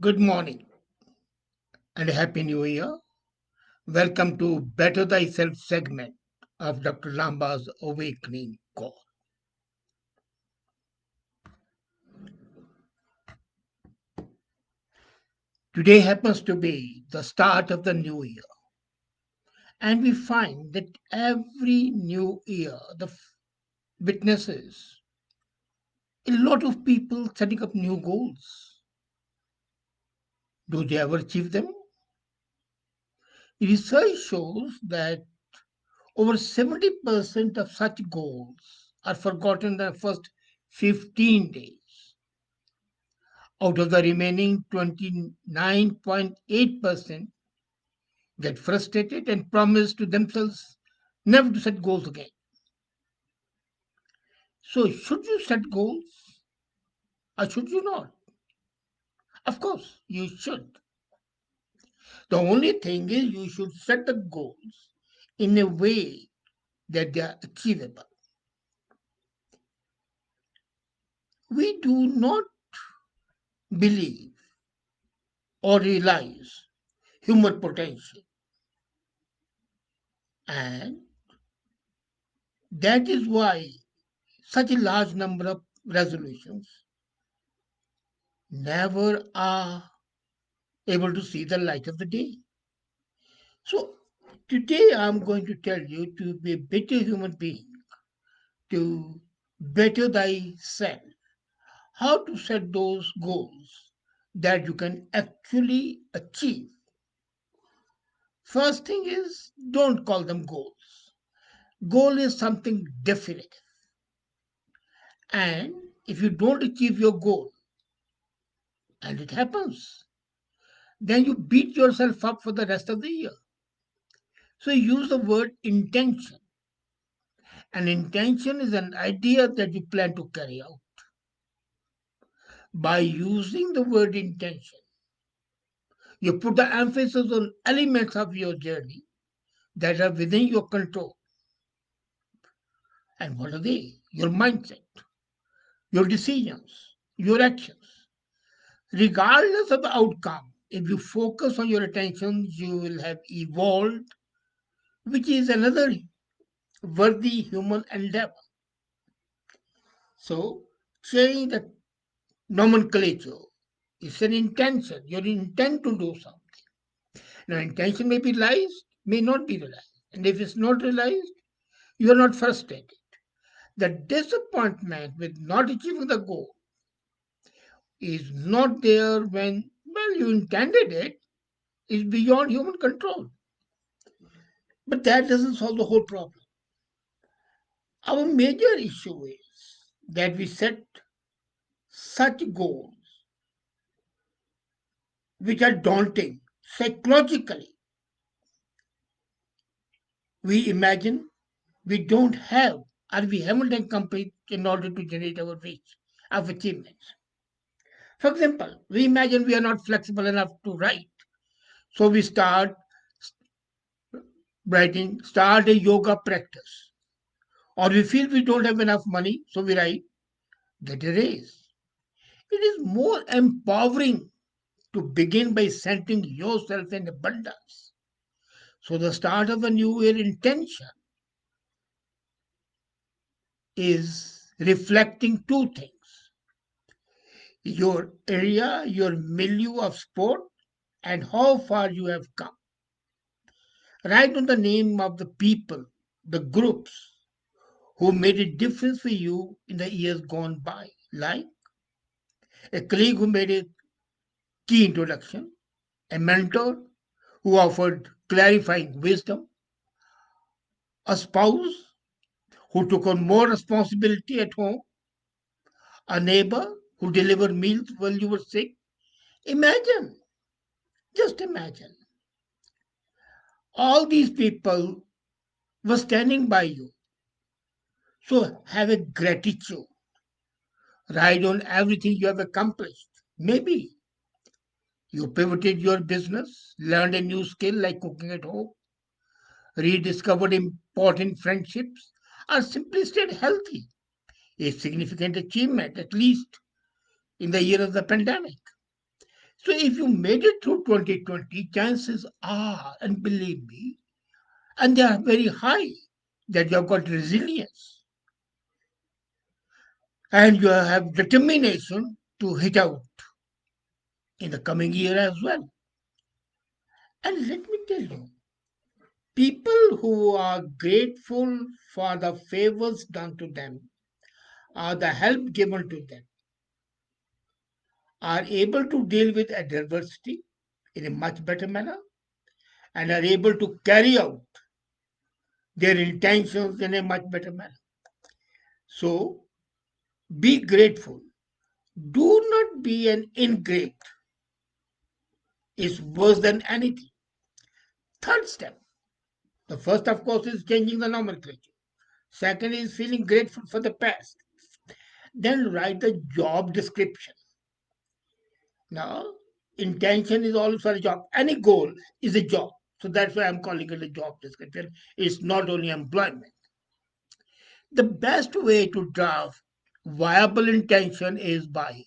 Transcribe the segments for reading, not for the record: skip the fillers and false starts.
Good morning and Happy New Year. Welcome to Better Thyself segment of Dr. Lamba's Awakening Call. Today happens to be the start of the new year, and we find that every new year witnesses a lot of people setting up new goals. Do they ever achieve them? Research shows that over 70% of such goals are forgotten in the first 15 days. Out of the remaining 29.8% get frustrated and promise to themselves never to set goals again. So, should you set goals or should you not? Of course, you should. The only thing is you should set the goals in a way that they are achievable. We do not believe or realize human potential, and that is why such a large number of resolutions never are able to see the light of the day. So, today I'm going to tell you to be a better human being, to better thyself, how to set those goals that you can actually achieve. First thing is, don't call them goals. Goal is something definitive. And if you don't achieve your goal, and it happens, then you beat yourself up for the rest of the year. So use the word intention. An intention is an idea that you plan to carry out. By using the word intention, you put the emphasis on elements of your journey that are within your control. And what are they? Your mindset, your decisions, your actions. Regardless of the outcome, if you focus on your attention, you will have evolved, which is another worthy human endeavor. So, change the nomenclature. It's an intention. Your intent to do something. Now, intention may be realized, may not be realized. And if it's not realized, you are not frustrated. The disappointment with not achieving the goal is not there when, well, you intended it, is beyond human control. But that doesn't solve the whole problem. Our major issue is that we set such goals which are daunting psychologically. We imagine we don't have or we haven't accomplished in order to generate our wish of achievements. For example, we imagine we are not flexible enough to write. So we start writing, start a yoga practice. Or we feel we don't have enough money, so we write, get a raise. It is more empowering to begin by centering yourself in abundance. So the start of a new year intention is reflecting two things: your area, your milieu of sport, and how far you have come. Write on the name of the people, the groups who made a difference for you in the years gone by, like a colleague who made a key introduction, a mentor who offered clarifying wisdom, a spouse who took on more responsibility at home, a neighbor who delivered meals while you were sick. Imagine, just imagine, all these people were standing by you. So have a gratitude. Write on everything you have accomplished. Maybe you pivoted your business, learned a new skill like cooking at home, rediscovered important friendships, or simply stayed healthy. A significant achievement, at least in the year of the pandemic. So if you made it through 2020, chances are, and believe me, and they are very high, that you have got resilience and you have determination to hit out in the coming year as well. And let me tell you, people who are grateful for the favors done to them or the help given to them are able to deal with adversity in a much better manner and are able to carry out their intentions in a much better manner. So be grateful. Do not be an ingrate. It's worse than anything. Third step. The first, of course, is changing the nomenclature. Second is feeling grateful for the past. Then write the job description. Now, intention is also a job. Any goal is a job. So that's why I'm calling it a job description. It's not only employment. The best way to draft viable intention is by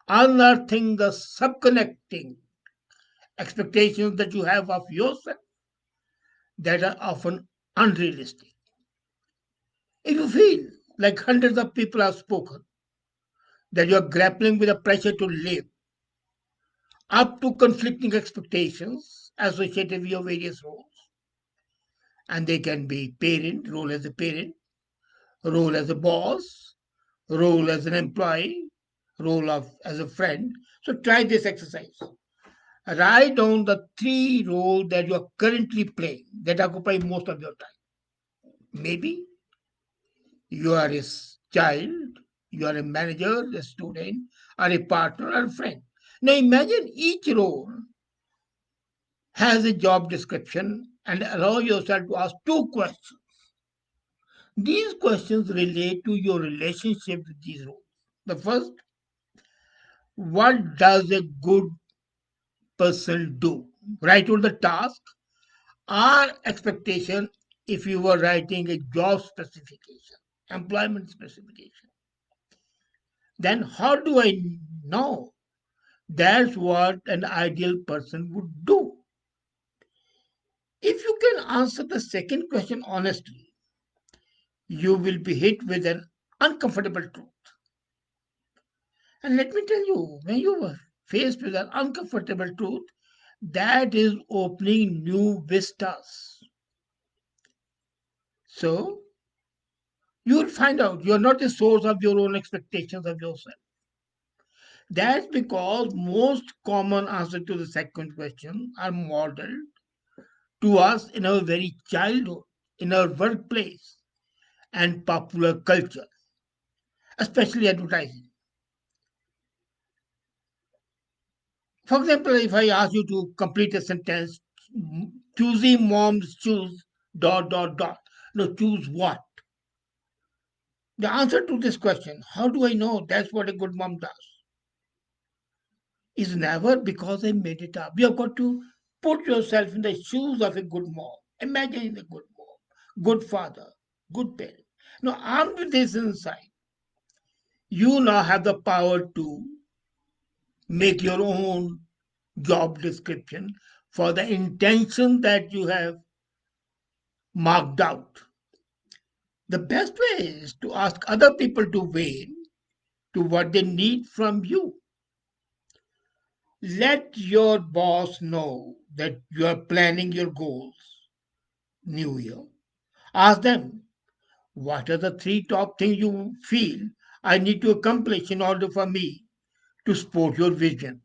unearthing the subconnecting expectations that you have of yourself that are often unrealistic. If you feel like hundreds of people have spoken, that you are grappling with the pressure to live up to conflicting expectations associated with your various roles, and they can be parent, role as a parent, role as a boss, role as an employee, role of as a friend. So try this exercise. Write down the three roles that you are currently playing that occupy most of your time. Maybe you are a child, you are a manager, a student, or a partner or a friend. Now imagine each role has a job description and allow yourself to ask two questions. These questions relate to your relationship with these roles. The first, what does a good person do? Write on the task or expectation if you were writing a job specification, employment specification. Then how do I know that's what an ideal person would do? If you can answer the second question honestly, you will be hit with an uncomfortable truth. And let me tell you, when you are faced with an uncomfortable truth, that is opening new vistas. So you will find out you are not the source of your own expectations of yourself. That's because most common answers to the second question are modeled to us in our very childhood, in our workplace, and popular culture, especially advertising. For example, if I ask you to complete a sentence, choosing moms choose dot dot dot. No, choose what? The answer to this question, how do I know that's what a good mom does? Is never because I made it up. You have got to put yourself in the shoes of a good mom. Imagine a good mom, good father, good parent. Now, armed with this insight, you now have the power to make your own job description for the intention that you have marked out. The best way is to ask other people to weigh in to what they need from you. Let your boss know that you are planning your goals new year. Ask them, what are the three top things you feel I need to accomplish in order for me to support your vision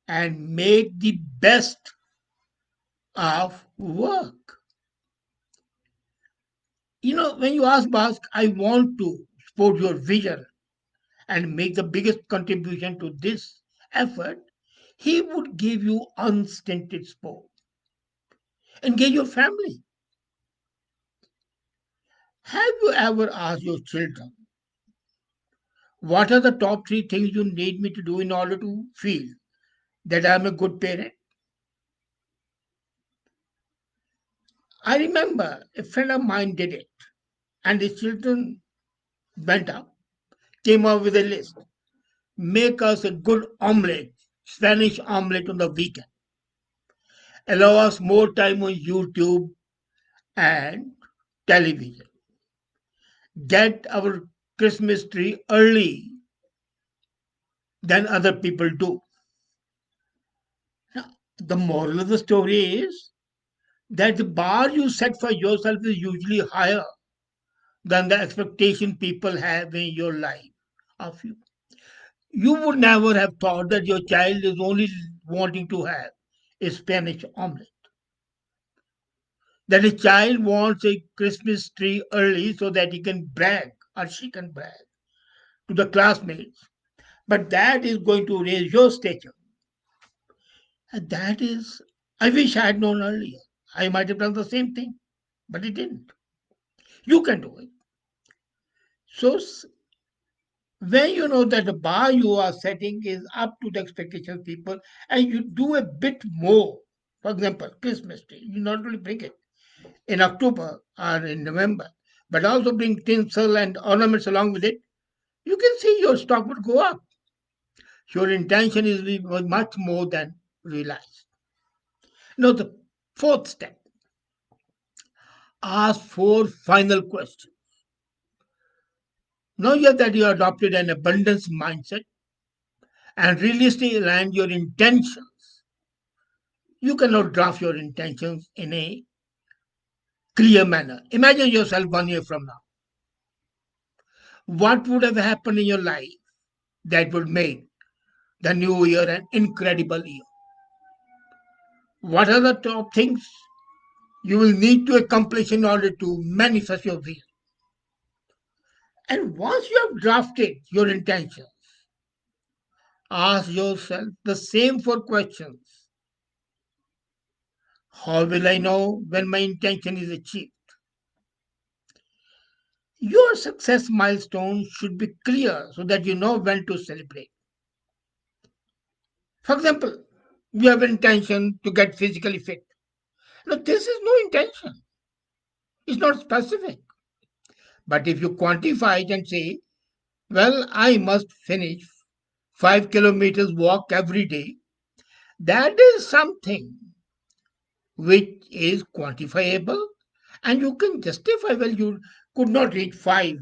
and make the best of work? When you ask boss, I want to support your vision and make the biggest contribution to this effort, he would give you unstinted support. Engage your family. Have you ever asked your children, what are the top three things you need me to do in order to feel that I'm a good parent? I remember a friend of mine did it, and his children went up, came up with a list. Make us a good omelette, Spanish omelette on the weekend. Allow us more time on YouTube and television. Get our Christmas tree early than other people do. Now, the moral of the story is that the bar you set for yourself is usually higher than the expectation people have in your life of you. You would never have thought that your child is only wanting to have a Spanish omelette. That a child wants a Christmas tree early so that he can brag or she can brag to the classmates. But that is going to raise your stature. And that is, I wish I had known earlier. I might have done the same thing, but it didn't. You can do it. So when you know that the bar you are setting is up to the expectations of people and you do a bit more, for example, Christmas tree, you not only bring it in October or in November, but also bring tinsel and ornaments along with it, you can see your stock would go up. Your intention is much more than realized. Now, the fourth step, ask four final questions. Now that you adopted an abundance mindset and realistically aligned your intentions, you cannot draft your intentions in a clear manner. Imagine yourself 1 year from now. What would have happened in your life that would make the new year an incredible year? What are the top things you will need to accomplish in order to manifest your vision? And once you have drafted your intentions, ask yourself the same four questions. How will I know when my intention is achieved? Your success milestones should be clear so that you know when to celebrate. For example, you have intention to get physically fit. Now, this is no intention. It's not specific. But if you quantify it and say, well, I must finish 5 kilometers walk every day, that is something which is quantifiable and you can justify, well, you could not reach 5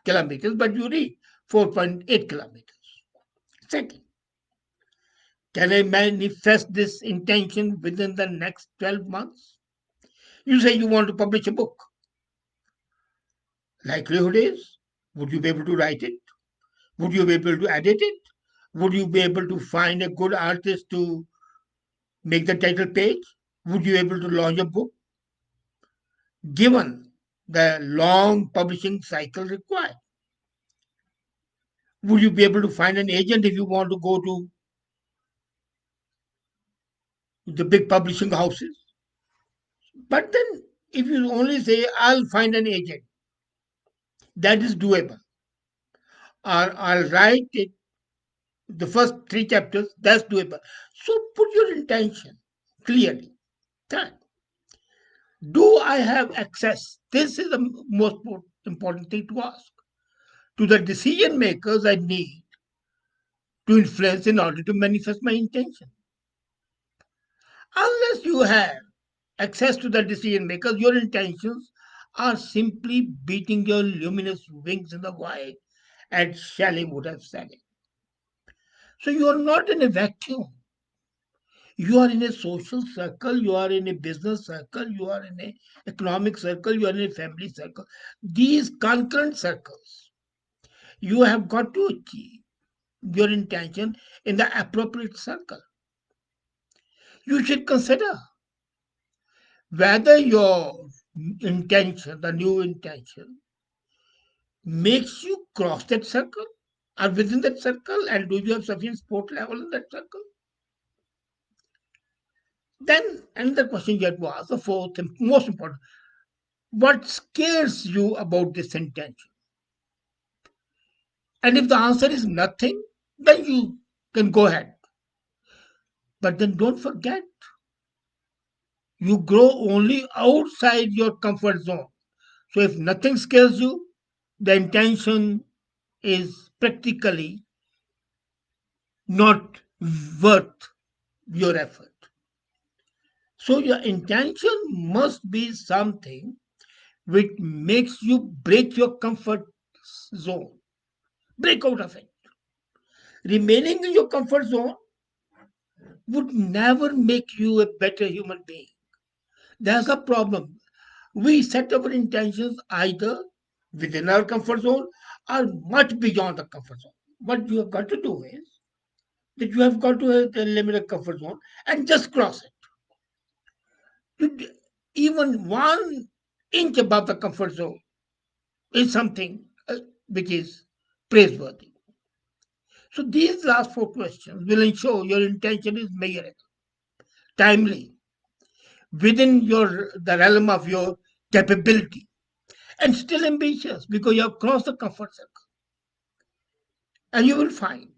kilometers, but you reach 4.8 kilometers. Second, can I manifest this intention within the next 12 months? You say you want to publish a book. Likelihood is, would you be able to write it? Would you be able to edit it? Would you be able to find a good artist to make the title page? Would you be able to launch a book? Given the long publishing cycle required, would you be able to find an agent if you want to go to the big publishing houses? But then, if you only say, I'll find an agent, that is doable. Or I'll write it, the first three chapters, that's doable. So put your intention clearly. Third, do I have access? This is the most important thing to ask. To the decision makers I need to influence in order to manifest my intention. Unless you have access to the decision makers, your intentions are simply beating your luminous wings in the void, as Shelley would have said it. So you are not in a vacuum. You are in a social circle, you are in a business circle, you are in a economic circle, you are in a family circle. These concurrent circles, you have got to achieve your intention in the appropriate circle. You should consider whether your intention, the new intention, makes you cross that circle or within that circle, and do you have sufficient support level in that circle? Then another question you have to ask, the fourth and most important, what scares you about this intention? And if the answer is nothing, then you can go ahead. But then don't forget, you grow only outside your comfort zone. So if nothing scares you, the intention is practically not worth your effort. So your intention must be something which makes you break your comfort zone, break out of it. Remaining in your comfort zone would never make you a better human being. That's a problem. We set our intentions either within our comfort zone or much beyond the comfort zone. What you have got to do is that you have got to a limited comfort zone and just cross it. Even 1 inch above the comfort zone is something which is praiseworthy. So these last four questions will ensure your intention is measurable, timely, within your the realm of your capability, and still ambitious because you have crossed the comfort circle. And you will find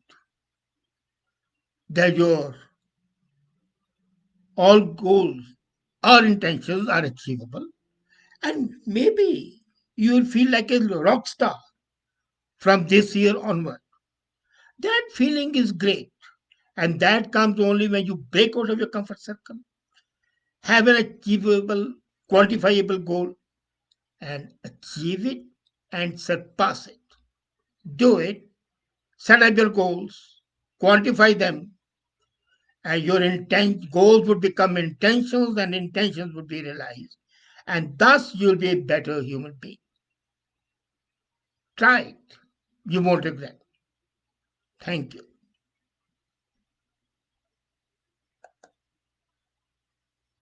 that your all goals or intentions are achievable, and maybe you will feel like a rock star from this year onward. That feeling is great, and that comes only when you break out of your comfort circle, have an achievable, quantifiable goal, and achieve it and surpass it. Do it, set up your goals, quantify them, and your intent goals would become intentions, and intentions would be realized. And thus you'll be a better human being. Try it. You won't regret. Thank you.